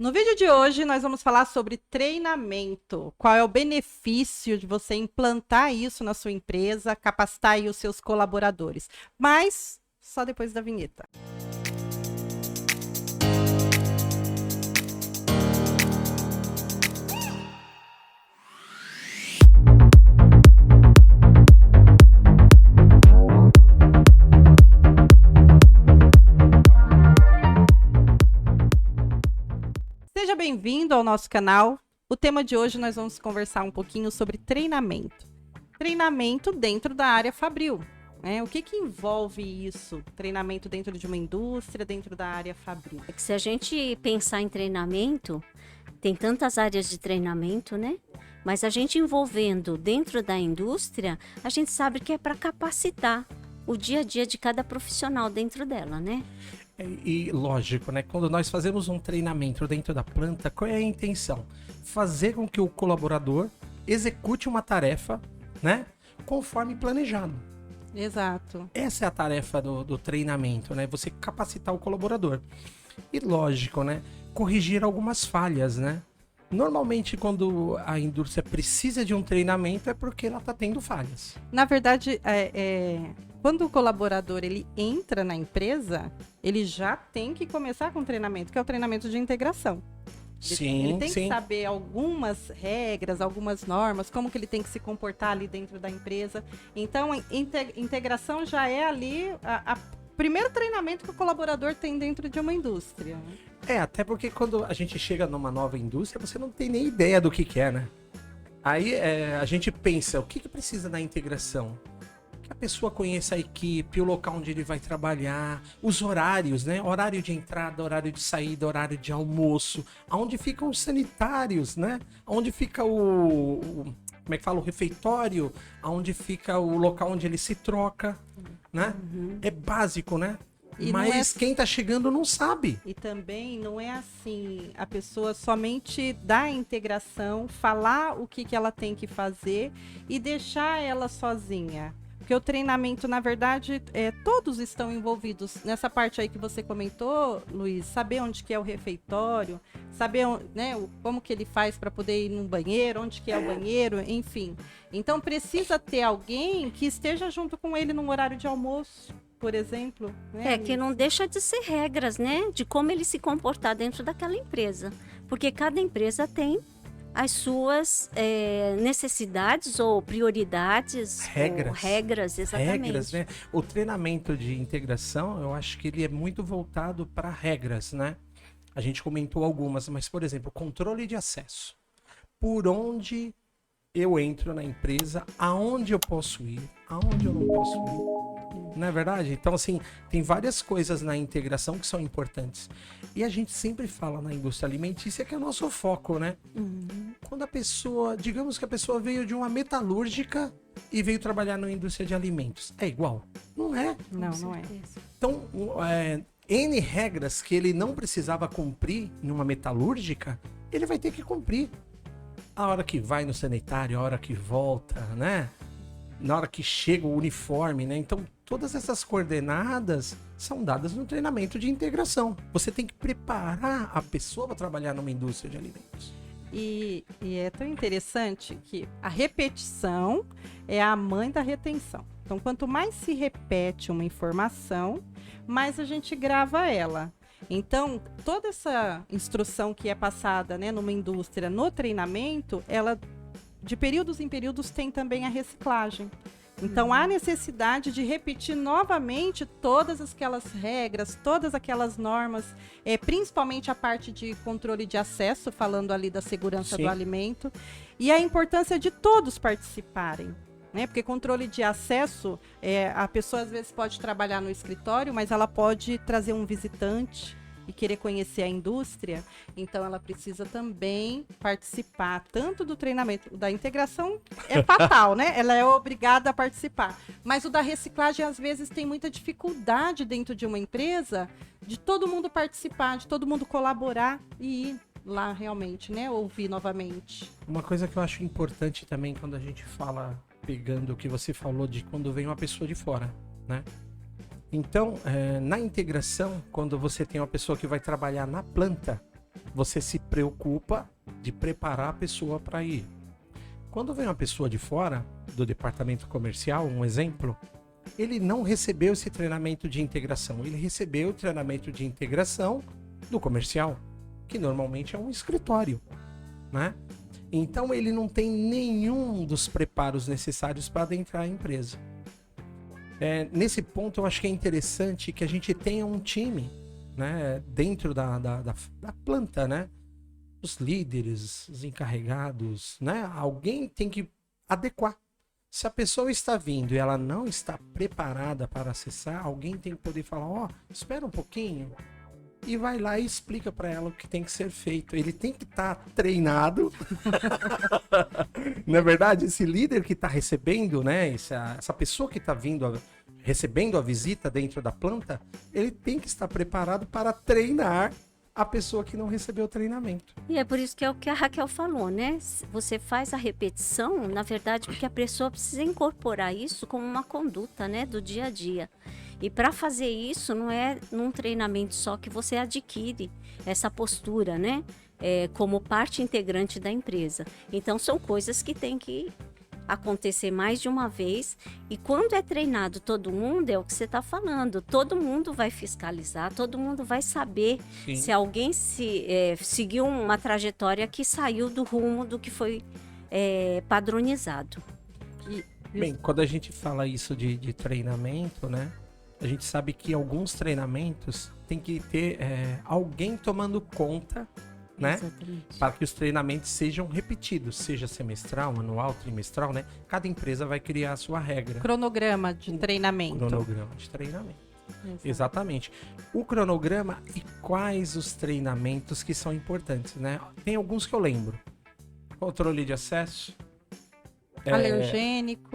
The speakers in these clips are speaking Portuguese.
No vídeo de hoje, nós vamos falar sobre treinamento. Qual é o benefício de você implantar isso na sua empresa, capacitar aí os seus colaboradores. Mas só depois da vinheta. Seja bem-vindo ao nosso canal. O tema de hoje nós vamos conversar um pouquinho sobre treinamento. Treinamento dentro da área Fabril. O que envolve isso? Treinamento dentro de uma indústria, dentro da área Fabril. É que se a gente pensar em treinamento, tem tantas áreas de treinamento, né? Mas a gente envolvendo dentro da indústria, a gente sabe que é para capacitar o dia a dia de cada profissional dentro dela, né? E lógico, né? Quando nós fazemos um treinamento dentro da planta, qual é a intenção? Fazer com que o colaborador execute uma tarefa, né? Conforme planejado. Exato. Essa é a tarefa do treinamento, né? Você capacitar o colaborador. E lógico, né? Corrigir algumas falhas, né? Normalmente, quando a indústria precisa de um treinamento, é porque ela está tendo falhas. Na verdade, quando o colaborador ele entra na empresa, ele já tem que começar com o treinamento, que é o treinamento de integração. Ele tem que saber algumas regras, algumas normas, como que ele tem que se comportar ali dentro da empresa. Então, integração já é ali a primeiro treinamento que o colaborador tem dentro de uma indústria. Até porque quando a gente chega numa nova indústria, você não tem nem ideia do que é, né? Aí a gente pensa, o que precisa da integração? Que a pessoa conheça a equipe, o local onde ele vai trabalhar, os horários, né? Horário de entrada, horário de saída, horário de almoço, aonde ficam os sanitários, né? Onde fica como é que fala? O refeitório, aonde fica o local onde ele se troca, né? É básico, né? Mas quem tá chegando não sabe. E também não é assim, a pessoa somente dar a integração, falar o que ela tem que fazer e deixar ela sozinha. Porque o treinamento, na verdade, todos estão envolvidos. Nessa parte aí que você comentou, Luiz, saber onde que é o refeitório, saber como que ele faz para poder ir no banheiro, onde que é o banheiro, enfim. Então precisa ter alguém que esteja junto com ele no horário de almoço, por exemplo. Que não deixa de ser regras, né? De como ele se comportar dentro daquela empresa. Porque cada empresa tem as suas necessidades ou prioridades. Regras, exatamente. Regras, né? O treinamento de integração, eu acho que ele é muito voltado para regras, né? A gente comentou algumas, mas, por exemplo, controle de acesso. Por onde eu entro na empresa, aonde eu posso ir, aonde eu não posso ir. Não é verdade? Então, assim, tem várias coisas na integração que são importantes. E a gente sempre fala na indústria alimentícia que é nosso foco, né? Quando a pessoa, digamos que a pessoa veio de uma metalúrgica e veio trabalhar na indústria de alimentos. É igual? Não é. Não é. Então, N regras que ele não precisava cumprir numa metalúrgica, ele vai ter que cumprir. A hora que vai no sanitário, a hora que volta, né? Na hora que chega o uniforme, né? Então, todas essas coordenadas são dadas no treinamento de integração. Você tem que preparar a pessoa para trabalhar numa indústria de alimentos. E é tão interessante que a repetição é a mãe da retenção. Então, quanto mais se repete uma informação, mais a gente grava ela. Então, toda essa instrução que é passada, né, numa indústria, no treinamento, ela, de períodos em períodos, tem também a reciclagem. Então, há necessidade de repetir novamente todas aquelas regras, todas aquelas normas, principalmente a parte de controle de acesso, falando ali da segurança do alimento, e a importância de todos participarem. Porque controle de acesso, a pessoa às vezes pode trabalhar no escritório, mas ela pode trazer um visitante e querer conhecer a indústria, então ela precisa também participar tanto do treinamento. Da integração é fatal, né? Ela é obrigada a participar. Mas o da reciclagem, às vezes, tem muita dificuldade dentro de uma empresa de todo mundo participar, de todo mundo colaborar e ir lá realmente, né? Ouvir novamente. Uma coisa que eu acho importante também quando a gente fala, pegando o que você falou de quando vem uma pessoa de fora, né? Então, na integração, quando você tem uma pessoa que vai trabalhar na planta, você se preocupa de preparar a pessoa para ir. Quando vem uma pessoa de fora do departamento comercial, um exemplo, ele não recebeu esse treinamento de integração. Ele recebeu o treinamento de integração do comercial, que normalmente é um escritório, né? Então ele não tem nenhum dos preparos necessários para adentrar a empresa. Nesse ponto eu acho que é interessante que a gente tenha um time, né, dentro da planta, né? Os líderes, os encarregados, né? Alguém tem que adequar. Se a pessoa está vindo e ela não está preparada para acessar, alguém tem que poder falar, espera um pouquinho, e vai lá e explica para ela o que tem que ser feito. Ele tem que estar treinado. Na verdade, esse líder que está recebendo, né, essa pessoa que está vindo, recebendo a visita dentro da planta, ele tem que estar preparado para treinar a pessoa que não recebeu o treinamento. E é por isso que é o que a Raquel falou, né? Você faz a repetição, na verdade, porque a pessoa precisa incorporar isso como uma conduta, né, do dia a dia. E para fazer isso, não é num treinamento só que você adquire essa postura, né? Como parte integrante da empresa. Então, são coisas que tem que acontecer mais de uma vez, e quando é treinado todo mundo, é o que você está falando, todo mundo vai fiscalizar, todo mundo vai saber Sim. se alguém seguiu uma trajetória que saiu do rumo do que foi padronizado. Bem, quando a gente fala isso de treinamento, né, a gente sabe que alguns treinamentos tem que ter alguém tomando conta, né? Exatamente. Para que os treinamentos sejam repetidos, seja semestral, anual, trimestral, né? Cada empresa vai criar a sua regra. Cronograma de treinamento. Cronograma de treinamento. Exato. Exatamente. O cronograma e quais os treinamentos que são importantes, né? Tem alguns que eu lembro. Controle de acesso.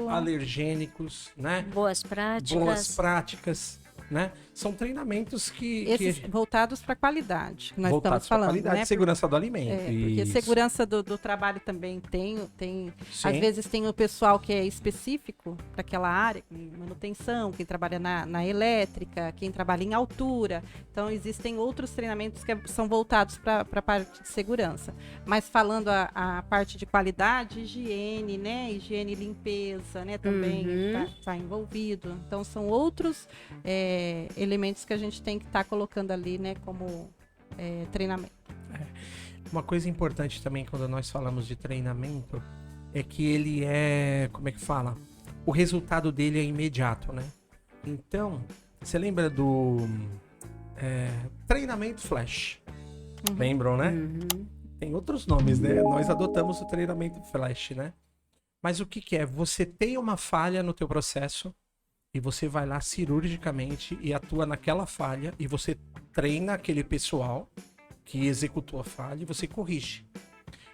Alergênicos, né? Boas práticas. Boas práticas, né? São treinamentos Esses voltados para a qualidade, que nós voltados estamos falando, qualidade, né? segurança do alimento. Porque Isso. segurança do trabalho também tem Sim. às vezes tem o pessoal que é específico para aquela área, manutenção, quem trabalha na elétrica, quem trabalha em altura. Então, existem outros treinamentos que são voltados para a parte de segurança. Mas falando a parte de qualidade, higiene, né? Higiene e limpeza, né? Também tá envolvido. Então, são outros elementos que a gente tem que estar colocando ali, né? Como treinamento. Uma coisa importante também quando nós falamos de treinamento é que ele como é que fala? O resultado dele é imediato, né? Então, você lembra do treinamento flash? Lembram, né? Tem outros nomes, né? Nós adotamos o treinamento flash, né? Mas o que é? Você tem uma falha no teu processo e você vai lá cirurgicamente e atua naquela falha e você treina aquele pessoal que executou a falha e você corrige.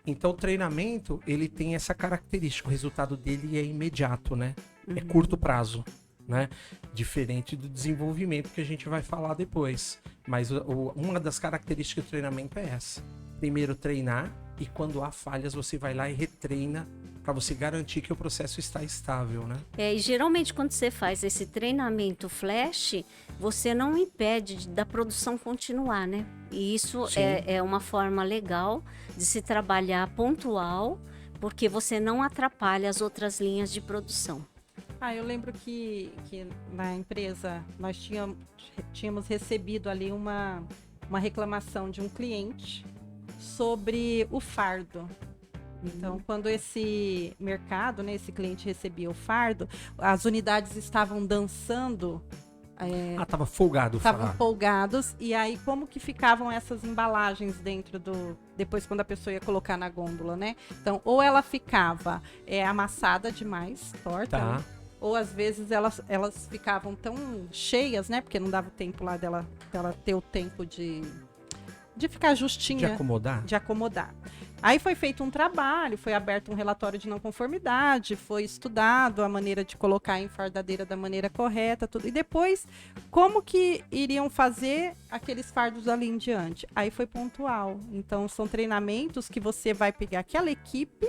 Então o treinamento, ele tem essa característica, o resultado dele é imediato, né? É curto prazo, né? Diferente do desenvolvimento que a gente vai falar depois. Mas uma das características do treinamento é essa. Primeiro treinar e quando há falhas você vai lá e retreina para você garantir que o processo está estável, né? E geralmente quando você faz esse treinamento flash, você não impede da produção continuar, né? E isso é uma forma legal de se trabalhar pontual, porque você não atrapalha as outras linhas de produção. Eu lembro que na empresa nós tínhamos recebido ali uma reclamação de um cliente sobre o fardo. Então, quando esse mercado, né, esse cliente recebia o fardo, as unidades estavam dançando. Tava folgado. Estavam folgados. E aí, como que ficavam essas embalagens dentro depois, quando a pessoa ia colocar na gôndola, né? Então, ou ela ficava amassada demais, torta, né? Ou às vezes elas ficavam tão cheias, né? Porque não dava tempo lá dela ter o tempo de ficar justinha. De acomodar. Aí foi feito um trabalho, foi aberto um relatório de não conformidade, foi estudado a maneira de colocar a enfardadeira da maneira correta, tudo. E depois, como que iriam fazer aqueles fardos ali em diante? Aí foi pontual. Então, são treinamentos que você vai pegar aquela equipe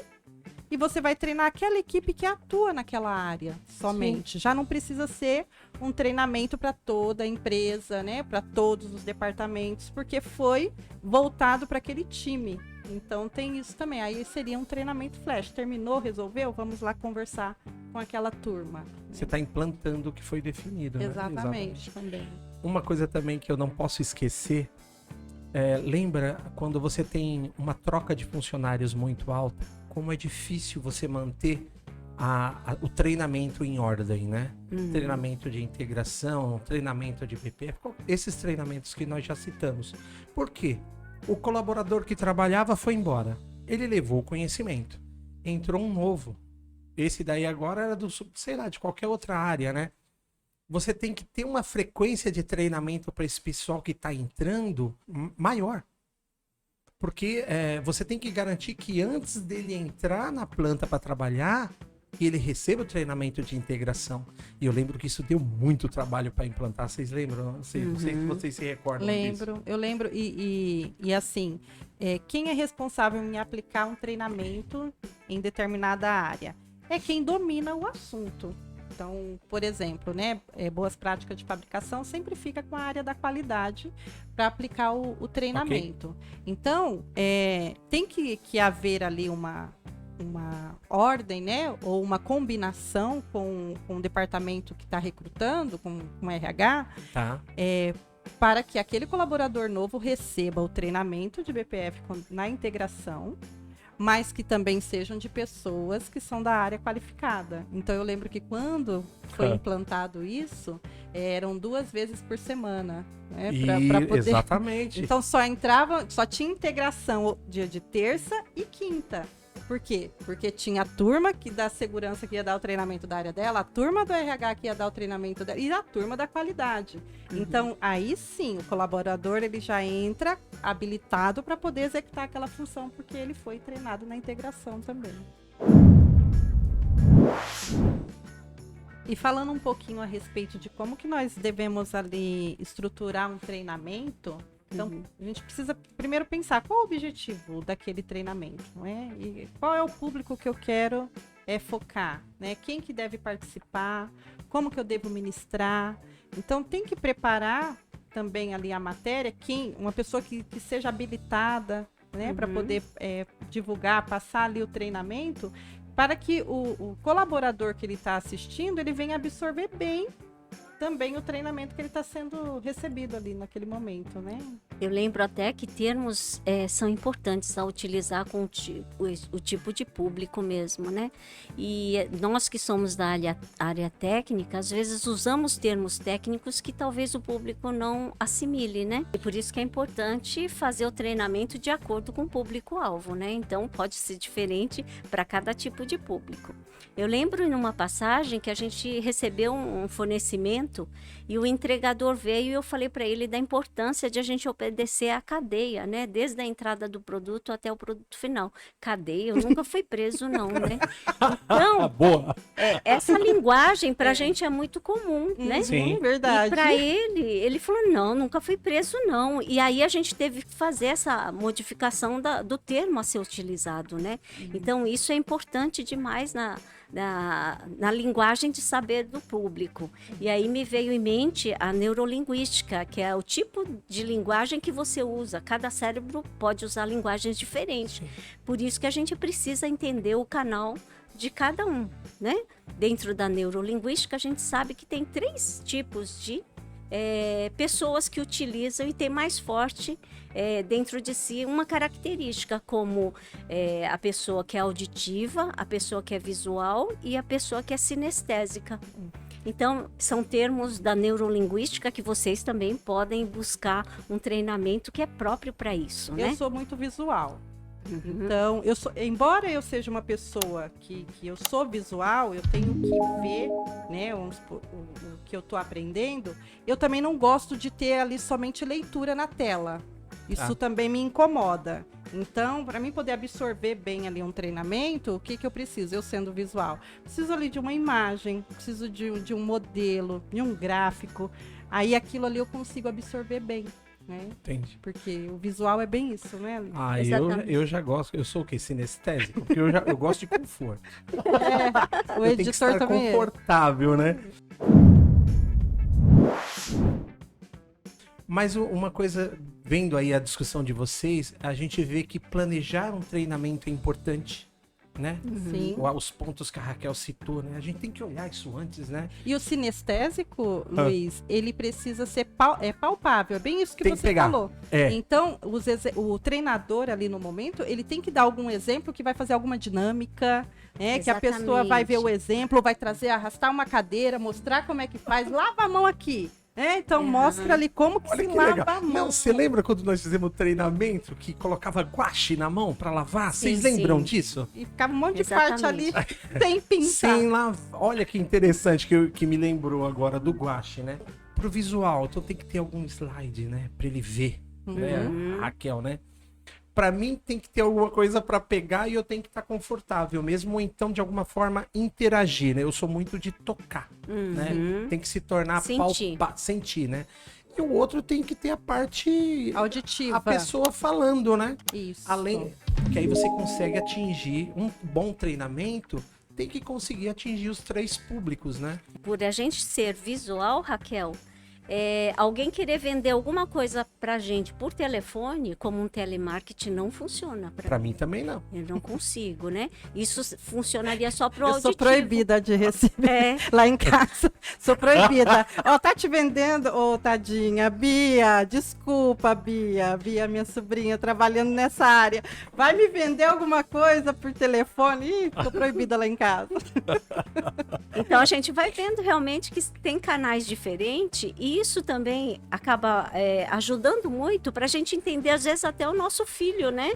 e você vai treinar aquela equipe que atua naquela área somente. Já não precisa ser um treinamento para toda a empresa, né? Para todos os departamentos, porque foi voltado para aquele time. Então tem isso também. Aí seria um treinamento flash. Terminou, resolveu? Vamos lá conversar com aquela turma. Você está implantando o que foi definido, né? Exatamente, também. Uma coisa também que eu não posso esquecer, lembra quando você tem uma troca de funcionários muito alta, como é difícil você manter o treinamento em ordem, né? Treinamento de integração, treinamento de BPF, esses treinamentos que nós já citamos. Por quê? O colaborador que trabalhava foi embora. Ele levou o conhecimento. Entrou um novo. Esse daí agora era de qualquer outra área, né? Você tem que ter uma frequência de treinamento para esse pessoal que está entrando maior. Porque você tem que garantir que antes dele entrar na planta para trabalhar, que ele receba o treinamento de integração. E eu lembro que isso deu muito trabalho para implantar. Vocês lembram? Não sei se vocês se recordam disso. Eu lembro. E assim, quem é responsável em aplicar um treinamento em determinada área? É quem domina o assunto. Então, por exemplo, né, boas práticas de fabricação sempre fica com a área da qualidade para aplicar o treinamento. Okay. Então, tem que haver ali uma ordem, né, ou uma combinação com o departamento que está recrutando, com o RH, para que aquele colaborador novo receba o treinamento de BPF na integração, mas que também sejam de pessoas que são da área qualificada. Então, eu lembro que quando foi implantado isso, eram 2 vezes por semana, né, para poder... Exatamente. Então, só tinha integração dia de terça e quinta. Por quê? Porque tinha a turma da segurança que ia dar o treinamento da área dela, a turma do RH que ia dar o treinamento dela e a turma da qualidade. Então, aí sim, o colaborador ele já entra habilitado para poder executar aquela função, porque ele foi treinado na integração também. E falando um pouquinho a respeito de como que nós devemos ali estruturar um treinamento... Então, a gente precisa primeiro pensar qual é o objetivo daquele treinamento, não é? E qual é o público que eu quero focar, né? Quem que deve participar, como que eu devo ministrar. Então, tem que preparar também ali a matéria, uma pessoa que seja habilitada, né? Para poder divulgar, passar ali o treinamento, para que o colaborador que ele está assistindo, ele venha absorver bem também o treinamento que ele está sendo recebido ali naquele momento, né? Eu lembro até que termos são importantes a utilizar com o tipo de público mesmo, né? E nós que somos da área técnica, às vezes usamos termos técnicos que talvez o público não assimile, né? E por isso que é importante fazer o treinamento de acordo com o público-alvo, né? Então, pode ser diferente para cada tipo de público. Eu lembro em uma passagem que a gente recebeu um fornecimento e o entregador veio e eu falei para ele da importância de a gente obedecer à cadeia, né? Desde a entrada do produto até o produto final. Cadeia, eu nunca fui preso não, né? Então, boa. Essa linguagem para a gente é muito comum, né? Sim, verdade. E para ele falou, não, nunca fui preso não. E aí a gente teve que fazer essa modificação do termo a ser utilizado, né? Então, isso é importante demais na linguagem de saber do público. E aí me veio em mente a neurolinguística, que é o tipo de linguagem que você usa. Cada cérebro pode usar linguagens diferentes. Sim. Por isso que a gente precisa entender o canal de cada um, né? Dentro da neurolinguística, a gente sabe que tem 3 tipos de pessoas que utilizam e tem mais forte dentro de si uma característica, como a pessoa que é auditiva, a pessoa que é visual e a pessoa que é sinestésica. Então, são termos da neurolinguística que vocês também podem buscar um treinamento que é próprio para isso, né? Eu sou muito visual. Então, embora eu seja uma pessoa que eu sou visual, eu tenho que ver, né, o que eu estou aprendendo, eu também não gosto de ter ali somente leitura na tela. Isso também me incomoda. Então, para mim poder absorver bem ali um treinamento, o que eu preciso? Eu sendo visual, preciso ali de uma imagem, preciso de um modelo, de um gráfico. Aí aquilo ali eu consigo absorver bem. né? Entendi. Porque o visual é bem isso, né, Alice? Ah, Exatamente. eu já gosto. Eu sou o quê? Sinestésico? Porque eu gosto de conforto. O Eu tenho que editor estar também é. confortável, né? Mas uma coisa, vendo aí a discussão de vocês, a gente vê que planejar um treinamento é importante, né? Sim. Os pontos que a Raquel citou, né? A gente tem que olhar isso antes, né? E o sinestésico, Ah. Luiz, ele precisa ser palpável. É bem isso que Tem que você pegar. falou. É. Então, o treinador ali no momento, ele tem que dar algum exemplo que vai fazer alguma dinâmica, né? Que a pessoa vai ver o exemplo, vai trazer, arrastar uma cadeira, mostrar como é que faz, lava a mão aqui. Então, mostra ali como que Olha se que lava legal. a mão. Não, você lembra quando nós fizemos o treinamento que colocava guache na mão para lavar? Sim, Vocês lembram sim. disso? E ficava um monte de parte ali Exatamente. sem pintar. Sem lavar. Olha que interessante que me lembrou agora do guache, né? Pro visual, então tem que ter algum slide, né? Pra ele ver, né? A Raquel, né? Pra mim tem que ter alguma coisa pra pegar e eu tenho que estar confortável mesmo, ou então de alguma forma interagir, né? Eu sou muito de tocar, né? Tem que se tornar Sentir. sentir, né? E o outro tem que ter a parte Auditiva. a pessoa falando, né? Isso. Além que aí você consegue atingir um bom treinamento, tem que conseguir atingir os 3 públicos, né? Por a gente ser visual, Raquel, alguém querer vender alguma coisa pra gente por telefone, como um telemarketing, não funciona pra Pra mim também não. Eu não consigo, né? Isso funcionaria só pro Eu auditivo. sou proibida de receber É. lá em casa. Sou proibida. Ó, tá te vendendo? Ô, tadinha. Bia, desculpa, Bia. Bia, minha sobrinha, trabalhando nessa área. Vai me vender alguma coisa por telefone? Ih, tô proibida lá em casa. Então a gente vai vendo realmente que tem canais diferentes e isso também acaba ajudando muito para a gente entender, às vezes, até o nosso filho, né?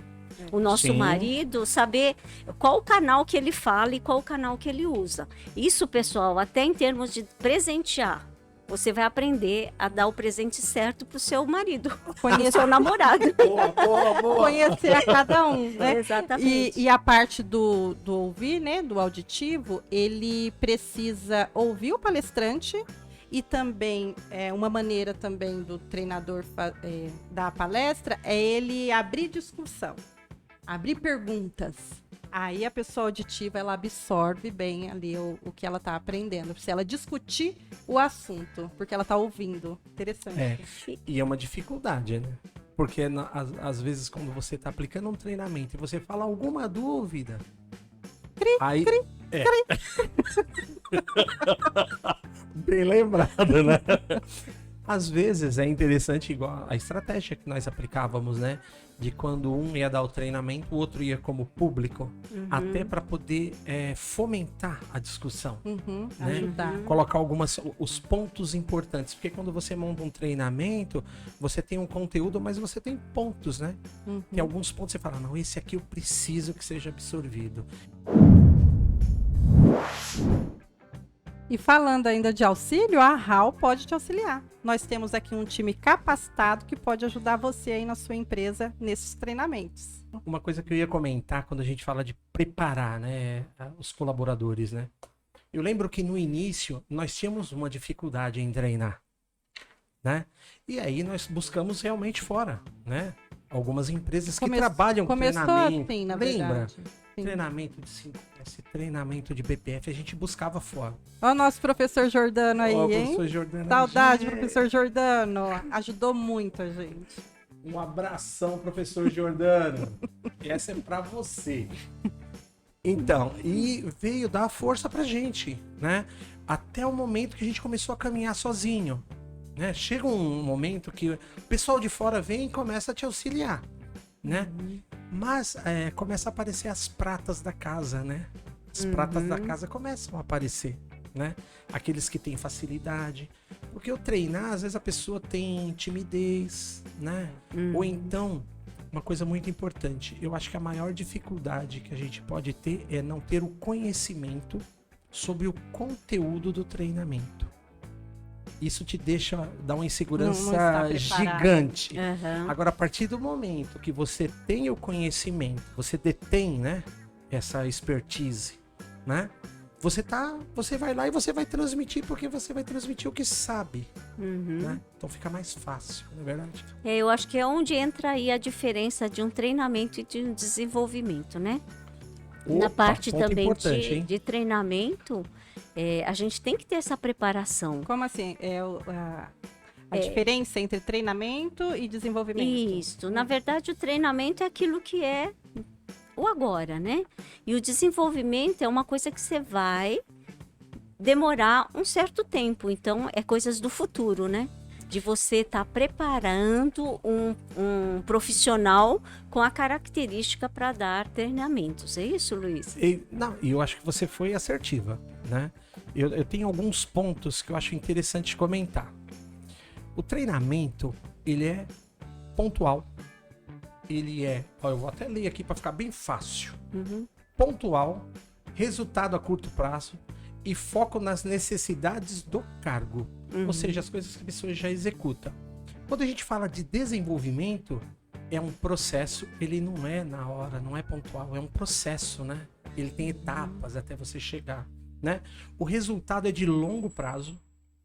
O nosso Sim. marido, saber qual o canal que ele fala e qual o canal que ele usa. Isso, pessoal, até em termos de presentear. Você vai aprender a dar o presente certo pro seu marido, pro seu namorado. Boa, boa, boa. Conhecer a cada um, né? Exatamente. E a parte do ouvir, né? Do auditivo, ele precisa ouvir o palestrante e também, uma maneira também do treinador dar a palestra é ele abrir discussão, abrir perguntas. Aí a pessoa auditiva, ela absorve bem ali o que ela está aprendendo. Se ela discutir o assunto, porque ela está ouvindo. Interessante. É, e é uma dificuldade, né? Porque às vezes quando você tá aplicando um treinamento e você fala alguma dúvida, aí... Bem lembrado, né? Às vezes é interessante, igual a estratégia que nós aplicávamos, né? De quando um ia dar o treinamento, o outro ia como público, até para poder fomentar a discussão. Né? Ajudar. Colocar os pontos importantes. Porque quando você monta um treinamento, você tem um conteúdo, mas você tem pontos, né? Tem alguns pontos que você fala, não, esse aqui eu preciso que seja absorvido. E falando ainda de auxílio, a HAL pode te auxiliar. Nós temos aqui um time capacitado que pode ajudar você aí na sua empresa nesses treinamentos. Uma coisa que eu ia comentar quando a gente fala de preparar, né, os colaboradores, né? Eu lembro que no início nós tínhamos uma dificuldade em treinar, né? E aí nós buscamos realmente fora, né? Algumas empresas que trabalham com começou treinamento. assim, na Lembra? verdade. Sim. Treinamento de 5S, treinamento de BPF, a gente buscava fora. Ó o nosso professor Jordano aí, Ó, hein? professor Jordano, Saudade, gente. professor Jordano. Ajudou muito a gente. Um abração, professor Jordano. Essa é pra você. Então, e veio dar força pra gente, né? Até o momento que a gente começou a caminhar sozinho, né? Chega um momento que o pessoal de fora vem e começa a te auxiliar, né? Mas começa a aparecer as pratas da casa, né? As pratas da casa começam a aparecer, né? Aqueles que têm facilidade. Porque o treinar, às vezes a pessoa tem timidez, né? Ou então, uma coisa muito importante, eu acho que a maior dificuldade que a gente pode ter é não ter o conhecimento sobre o conteúdo do treinamento. Isso te deixa, dá uma Não insegurança está preparado. gigante. Aham. Agora, a partir do momento que você tem o conhecimento, você detém, né, essa expertise, né? Você vai lá e você vai transmitir, porque você vai transmitir o que sabe, né? Então fica mais fácil, não é verdade? Eu acho que é onde entra aí a diferença de um treinamento e de um desenvolvimento, né? Na parte ponto também importante, hein? de treinamento, a gente tem que ter essa preparação. Como assim? A diferença entre treinamento e desenvolvimento? Isso. Na verdade, o treinamento é aquilo que é o agora, né? E o desenvolvimento é uma coisa que você vai demorar um certo tempo. Então, é coisas do futuro, né? De você estar preparando um profissional com a característica para dar treinamentos. É isso, Luiz? Não, eu acho que você foi assertiva, né? Eu tenho alguns pontos que eu acho interessante comentar. O treinamento, ele é pontual. Eu vou até ler aqui para ficar bem fácil. Pontual, resultado a curto prazo e foco nas necessidades do cargo. Ou seja, as coisas que a pessoa já executa. Quando a gente fala de desenvolvimento, é um processo, ele não é na hora, não é pontual, é um processo, né? Ele tem etapas até você chegar, né? O resultado é de longo prazo,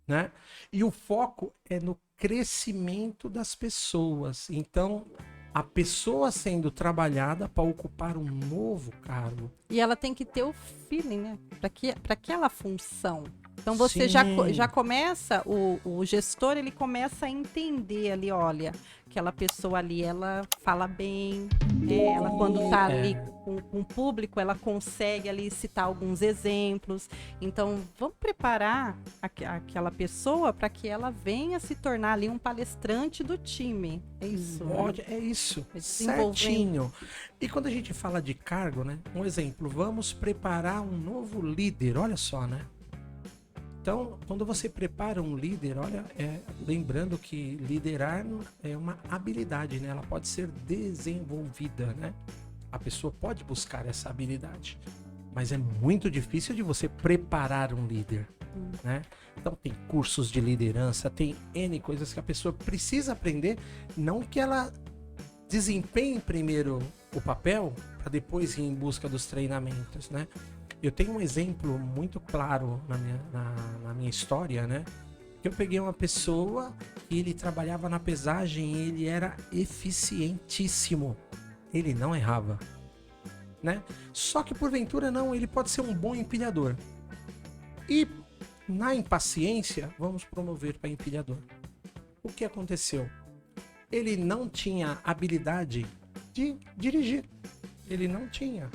né? E o foco é no crescimento das pessoas. Então, a pessoa sendo trabalhada para ocupar um novo cargo. E ela tem que ter o feeling, né? Para aquela função. Então você Sim. já começa, o gestor ele começa a entender ali, olha, aquela pessoa ali, ela fala bem, ela quando está ali com o público, ela consegue ali citar alguns exemplos. Então vamos preparar aquela pessoa para que ela venha se tornar ali um palestrante do time. É isso. É isso, Desenvolvendo. certinho. E quando a gente fala de cargo, né? Um exemplo, vamos preparar um novo líder, olha só, né? Então, quando você prepara um líder, olha, lembrando que liderar é uma habilidade, né? Ela pode ser desenvolvida, né? A pessoa pode buscar essa habilidade, mas é muito difícil de você preparar um líder, né? Então, tem cursos de liderança, tem N coisas que a pessoa precisa aprender, não que ela desempenhe primeiro o papel para depois ir em busca dos treinamentos, né? Eu tenho um exemplo muito claro na minha história, né? Que eu peguei uma pessoa que ele trabalhava na pesagem e ele era eficientíssimo. Ele não errava, né? Só que porventura não, ele pode ser um bom empilhador. E na impaciência, vamos promover para empilhador. O que aconteceu? Ele não tinha habilidade de dirigir. Ele não tinha.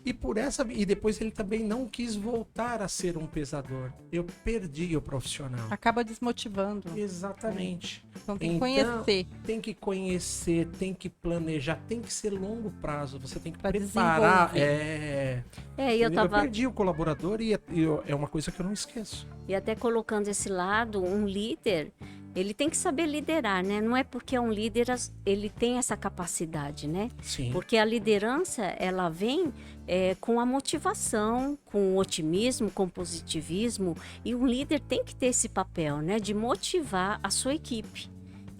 E depois ele também não quis voltar a ser um pesador. Eu perdi o profissional. Acaba desmotivando. Exatamente. Então tem que conhecer. Tem que conhecer, tem que planejar, tem que ser longo prazo. Você tem que Pra preparar. desenvolver. Eu perdi o colaborador e é uma coisa que eu não esqueço. E até colocando esse lado, um líder, ele tem que saber liderar, né? Não é porque é um líder, ele tem essa capacidade, né? Sim. Porque a liderança, ela vem com a motivação, com o otimismo, com o positivismo. E um líder tem que ter esse papel, né? De motivar a sua equipe.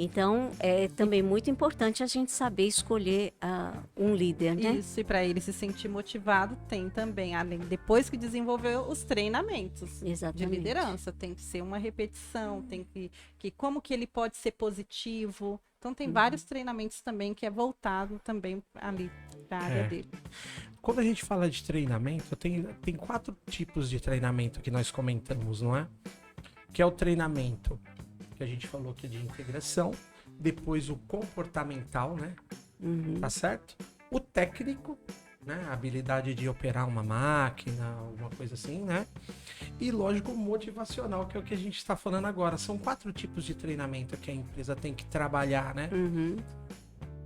Então, é também muito importante a gente saber escolher um líder, né? Isso, e para ele se sentir motivado, tem também, depois que desenvolveu os treinamentos Exatamente. de liderança, tem que ser uma repetição, tem que como que ele pode ser positivo. Então tem vários treinamentos também que é voltado também ali para a área dele. Quando a gente fala de treinamento, tem 4 tipos de treinamento que nós comentamos, não é? Que é o treinamento que a gente falou que é de integração, depois o comportamental, né? Tá certo? O técnico, né? A habilidade de operar uma máquina, alguma coisa assim, né? E lógico, o motivacional, que é o que a gente está falando agora. São 4 tipos de treinamento que a empresa tem que trabalhar, né?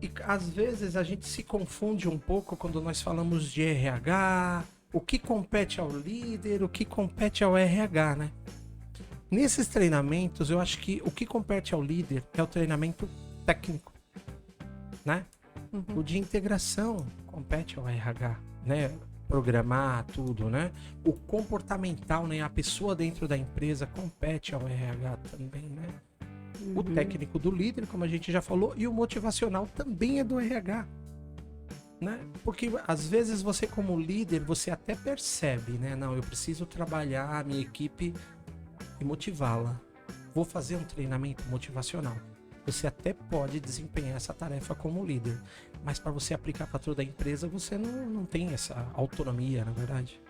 E às vezes a gente se confunde um pouco quando nós falamos de RH, o que compete ao líder, o que compete ao RH, né? Nesses treinamentos, eu acho que o que compete ao líder é o treinamento técnico, né? O de integração compete ao RH, né? Programar tudo, né? O comportamental, né? A pessoa dentro da empresa compete ao RH também, né? O técnico do líder, como a gente já falou, e o motivacional também é do RH, né? Porque às vezes você como líder, você até percebe, né? Não, eu preciso trabalhar a minha equipe e motivá-la. Vou fazer um treinamento motivacional. Você até pode desempenhar essa tarefa como líder, mas para você aplicar para toda a empresa, você não tem essa autonomia, na verdade.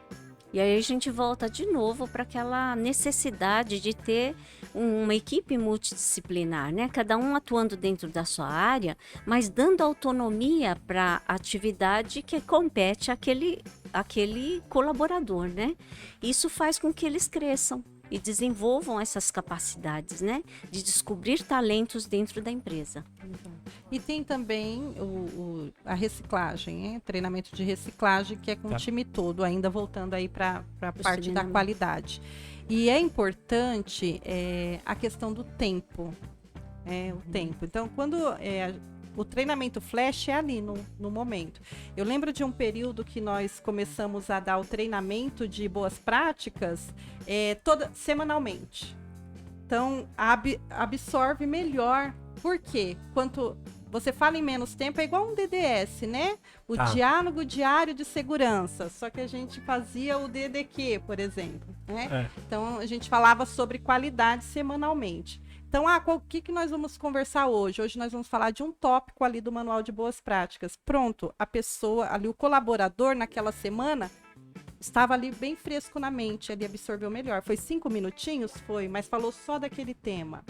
E aí a gente volta de novo para aquela necessidade de ter uma equipe multidisciplinar, né? Cada um atuando dentro da sua área, mas dando autonomia para a atividade que compete àquele colaborador, né? Isso faz com que eles cresçam e desenvolvam essas capacidades, né? De descobrir talentos dentro da empresa. E tem também a reciclagem, né? Treinamento de reciclagem, que é com o time todo, ainda voltando aí para a parte da qualidade. E é importante a questão do tempo. O tempo. Então, quando o treinamento flash é ali no momento. Eu lembro de um período que nós começamos a dar o treinamento de boas práticas semanalmente. Então, absorve melhor. Por quê? Quanto você fala em menos tempo, é igual um DDS, né? O diálogo diário de segurança. Só que a gente fazia o DDQ, por exemplo, né? Então, a gente falava sobre qualidade semanalmente. Então, o que nós vamos conversar hoje? Hoje nós vamos falar de um tópico ali do Manual de Boas Práticas. Pronto, a pessoa ali, o colaborador naquela semana, estava ali bem fresco na mente, ele absorveu melhor. Foi 5 minutinhos? Foi, mas falou só daquele tema.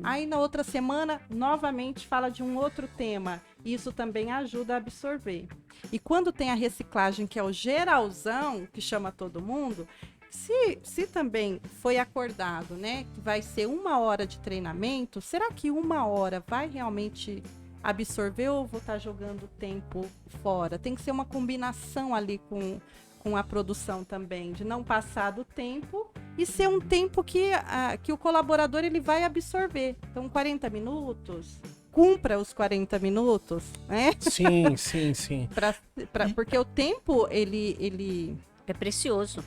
Aí na outra semana, novamente fala de um outro tema. Isso também ajuda a absorver. E quando tem a reciclagem, que é o geralzão, que chama todo mundo, se também foi acordado, né, que vai ser 1 hora de treinamento, será que 1 hora vai realmente absorver ou vou estar jogando tempo fora? Tem que ser uma combinação ali com a produção também, de não passar do tempo e ser um tempo que o colaborador ele vai absorver. Então, 40 minutos, cumpra os 40 minutos, né? Sim. Porque o tempo, ele é precioso.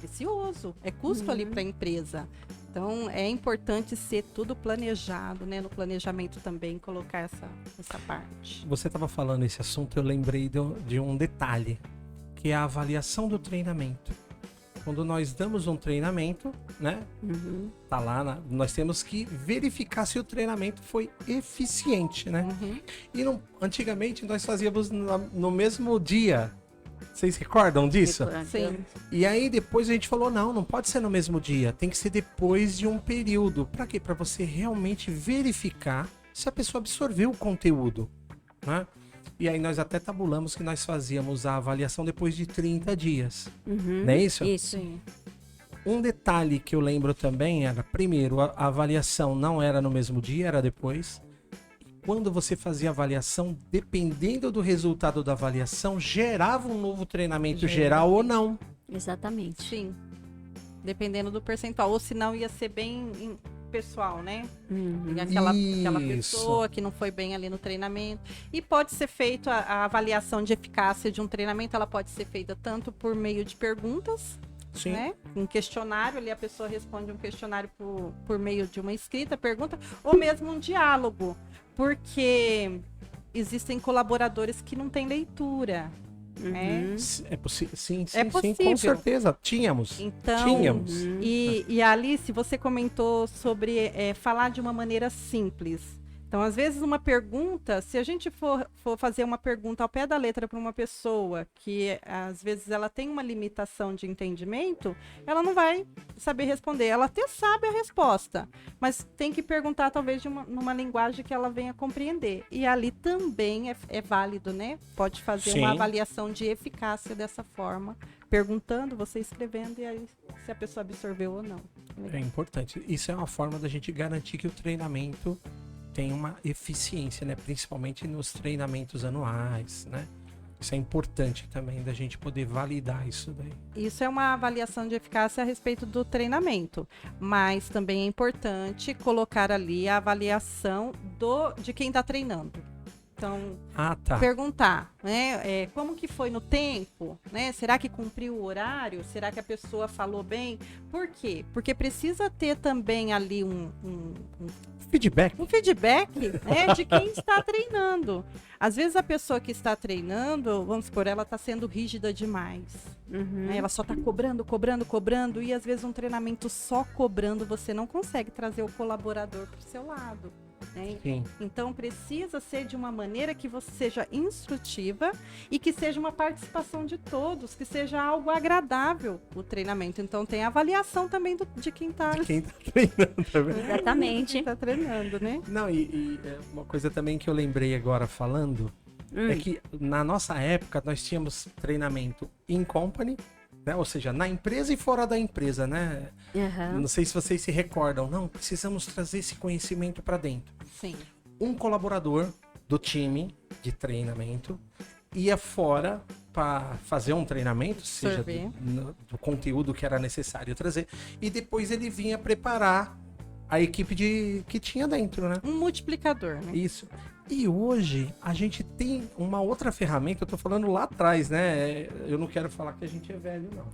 É custo ali para a empresa. Então, é importante ser tudo planejado, né? No planejamento também, colocar essa parte. Você estava falando esse assunto, eu lembrei de um detalhe, que é a avaliação do treinamento. Quando nós damos um treinamento, né? Tá lá, nós temos que verificar se o treinamento foi eficiente, né? E antigamente nós fazíamos no mesmo dia. Vocês recordam disso? Sim. E aí depois a gente falou, não pode ser no mesmo dia, tem que ser depois de um período. Para quê? Para você realmente verificar se a pessoa absorveu o conteúdo, né? E aí nós até tabulamos que nós fazíamos a avaliação depois de 30 dias. Não é isso? Isso. Sim. Um detalhe que eu lembro também era, primeiro, a avaliação não era no mesmo dia, era depois. Quando você fazia a avaliação, dependendo do resultado da avaliação, gerava um novo treinamento geral ou não. Exatamente. Sim. Dependendo do percentual. Ou senão ia ser bem pessoal, né? E aquela pessoa que não foi bem ali no treinamento. E pode ser feito a avaliação de eficácia de um treinamento, ela pode ser feita tanto por meio de perguntas, Sim. né? Um questionário, ali a pessoa responde um questionário por meio de uma escrita, pergunta, ou mesmo um diálogo. Porque existem colaboradores que não têm leitura. É possível. Sim, possível. Com certeza. Tínhamos. E Alice, você comentou sobre falar de uma maneira simples. Então, às vezes, uma pergunta, se a gente for fazer uma pergunta ao pé da letra para uma pessoa que, às vezes, ela tem uma limitação de entendimento, ela não vai saber responder. Ela até sabe a resposta, mas tem que perguntar, talvez, numa linguagem que ela venha compreender. E ali também é válido, né? Pode fazer uma avaliação de eficácia dessa forma, perguntando, você escrevendo, e aí se a pessoa absorveu ou não. É importante. Isso é uma forma da gente garantir que o treinamento tem uma eficiência, né? Principalmente nos treinamentos anuais, né? Isso é importante também, da gente poder validar isso daí. Isso é uma avaliação de eficácia a respeito do treinamento, mas também é importante colocar ali a avaliação de quem está treinando. Então, Tá. perguntar, né? Como que foi no tempo, né? Será que cumpriu o horário? Será que a pessoa falou bem? Por quê? Porque precisa ter também ali um Feedback. feedback, né, de quem está treinando. Às vezes a pessoa que está treinando, vamos supor, ela está sendo rígida demais. Né? Ela só está cobrando, e às vezes um treinamento só cobrando, você não consegue trazer o colaborador para o seu lado. Né? Sim. Então precisa ser de uma maneira que você seja instrutiva e que seja uma participação de todos, que seja algo agradável o treinamento. Então tem a avaliação também de quem está De quem tá treinando também. Exatamente. treinando, né? Não, e uma coisa também que eu lembrei agora falando é que na nossa época nós tínhamos treinamento in company, né? Ou seja, na empresa e fora da empresa, né? Não sei se vocês se recordam, não, precisamos trazer esse conhecimento para dentro. Sim. Um colaborador do time de treinamento ia fora para fazer um treinamento, seja do conteúdo que era necessário trazer, e depois ele vinha preparar a equipe que tinha dentro, né? Um multiplicador, né? Isso. E hoje a gente tem uma outra ferramenta, eu tô falando lá atrás, né? Eu não quero falar que a gente é velho, não.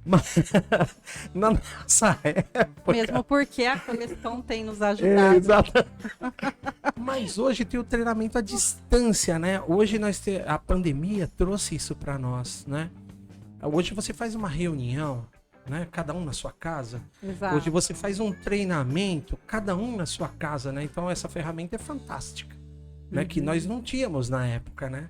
Mas na nossa época... Mesmo porque a questão tem nos ajudado. Exato. Mas hoje tem o treinamento à distância, né? Hoje a pandemia trouxe isso para nós, né? Hoje você faz uma reunião, né? Cada um na sua casa. Exato. Hoje você faz um treinamento, cada um na sua casa, né? Então essa ferramenta é fantástica, né? Que nós não tínhamos na época, né?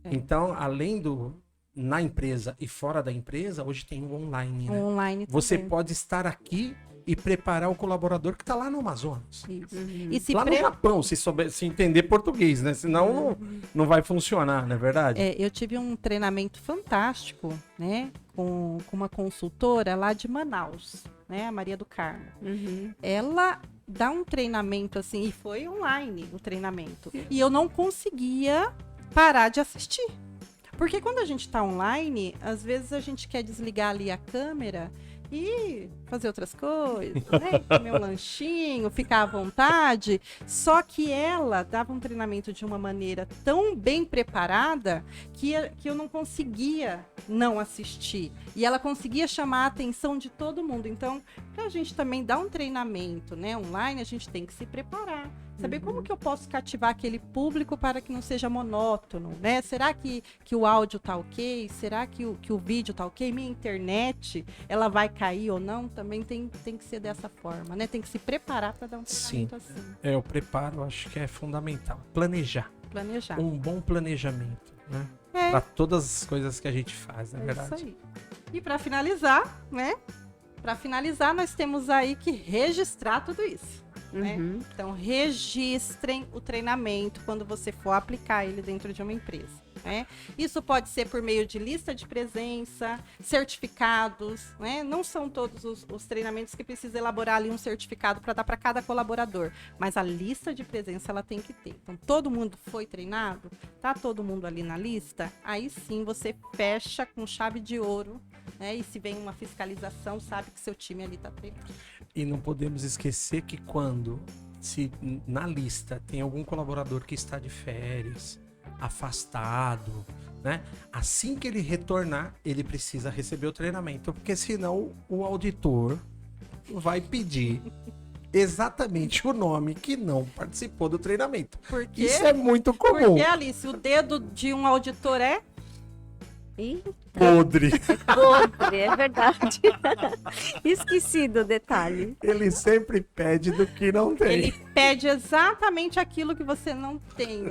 Então, além do na empresa e fora da empresa, hoje tem o online, né? Online Você também. pode estar aqui e preparar o colaborador que está lá no Amazonas. Isso. E se Lá no Japão, se entender português, né? Senão não vai funcionar, não é verdade? eu tive um treinamento fantástico, né? Com uma consultora lá de Manaus, né? A Maria do Carmo. Ela dá um treinamento assim, e foi online o treinamento. E eu não conseguia parar de assistir. Porque quando a gente está online, às vezes a gente quer desligar ali a câmera e fazer outras coisas, né? Comer um lanchinho, ficar à vontade. Só que ela dava um treinamento de uma maneira tão bem preparada que eu não conseguia não assistir. E ela conseguia chamar a atenção de todo mundo. Então, para a gente também dar um treinamento, né, online, a gente tem que se preparar. Saber como que eu posso cativar aquele público para que não seja monótono, né? Será que o áudio tá ok? Será que o vídeo tá ok? Minha internet, ela vai cair ou não? Também tem que ser dessa forma, né? Tem que se preparar para dar um treinamento assim. O preparo eu acho que é fundamental. Planejar. Um bom planejamento, né? Para todas as coisas que a gente faz, na verdade. Isso aí. E para finalizar, né? Para finalizar, nós temos aí que registrar tudo isso. Né? Então, registrem o treinamento quando você for aplicar ele dentro de uma empresa. Né? Isso pode ser por meio de lista de presença, certificados. Né? Não são todos os treinamentos que precisa elaborar ali um certificado para dar para cada colaborador, mas a lista de presença ela tem que ter. Então, todo mundo foi treinado? Tá todo mundo ali na lista? Aí sim você fecha com chave de ouro. Né? E se vem uma fiscalização, sabe que seu time ali está treinado. E não podemos esquecer que se na lista tem algum colaborador que está de férias, afastado, né? Assim que ele retornar, ele precisa receber o treinamento, porque senão o auditor vai pedir exatamente o nome que não participou do treinamento. Porque, isso é muito comum. Porque, Alice, o dedo de um auditor é... Podre. Podre, é verdade. Esqueci do detalhe. Ele sempre pede do que não tem. Ele pede exatamente aquilo que você não tem.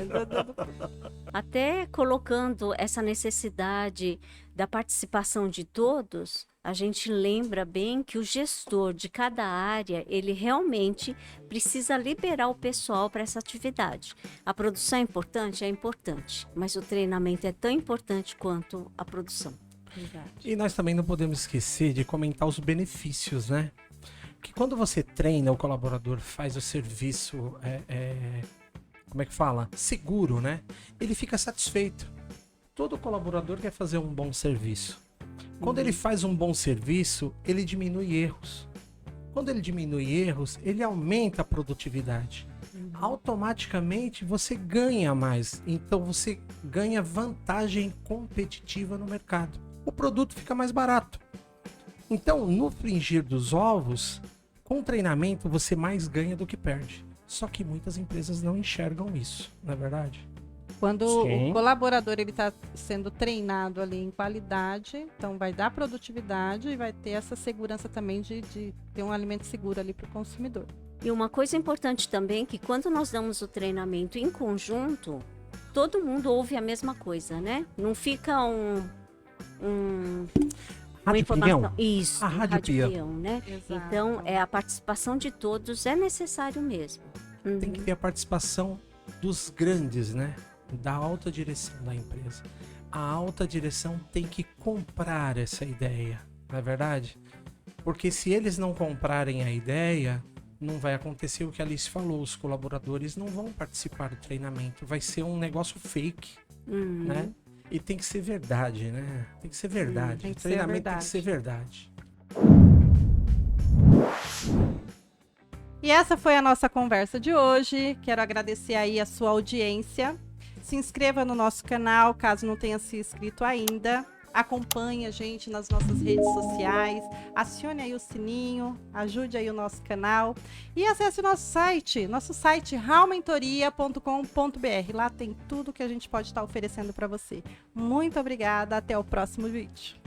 Até colocando essa necessidade da participação de todos, a gente lembra bem que o gestor de cada área, ele realmente precisa liberar o pessoal para essa atividade. A produção é importante, mas o treinamento é tão importante quanto a produção. Exato. E nós também não podemos esquecer de comentar os benefícios, né? Que quando você treina, o colaborador faz o serviço, como é que fala? Seguro, né? Ele fica satisfeito. Todo colaborador quer fazer um bom serviço. Quando ele faz um bom serviço, ele diminui erros. Quando ele diminui erros, ele aumenta a produtividade. automaticamente você ganha mais. Então você ganha vantagem competitiva no mercado. O produto fica mais barato. Então, no frigir dos ovos, com treinamento você mais ganha do que perde. Só que muitas empresas não enxergam isso, não é verdade? Quando Sim. o colaborador ele está sendo treinado ali em qualidade, então vai dar produtividade e vai ter essa segurança também de ter um alimento seguro ali para o consumidor. E uma coisa importante também, que quando nós damos o treinamento em conjunto, todo mundo ouve a mesma coisa, né? Não fica uma Rádio informação. Peão? Isso, A um Rádio Peão. peão, né? Exato. Então, a participação de todos é necessário mesmo. Tem que ter a participação dos grandes, né? Da alta direção da empresa. A alta direção tem que comprar essa ideia, não é verdade? Porque se eles não comprarem a ideia, não vai acontecer o que a Alice falou, os colaboradores não vão participar do treinamento, vai ser um negócio fake, né? E tem que ser verdade, né? Tem que ser verdade. tem O que ser treinamento tem verdade. que ser verdade. E essa foi a nossa conversa de hoje. Quero agradecer aí a sua audiência. Se inscreva no nosso canal, caso não tenha se inscrito ainda. Acompanhe a gente nas nossas redes sociais. Acione aí o sininho, ajude aí o nosso canal. E acesse o nosso site raumentoria.com.br. Lá tem tudo que a gente pode estar oferecendo para você. Muito obrigada, até o próximo vídeo.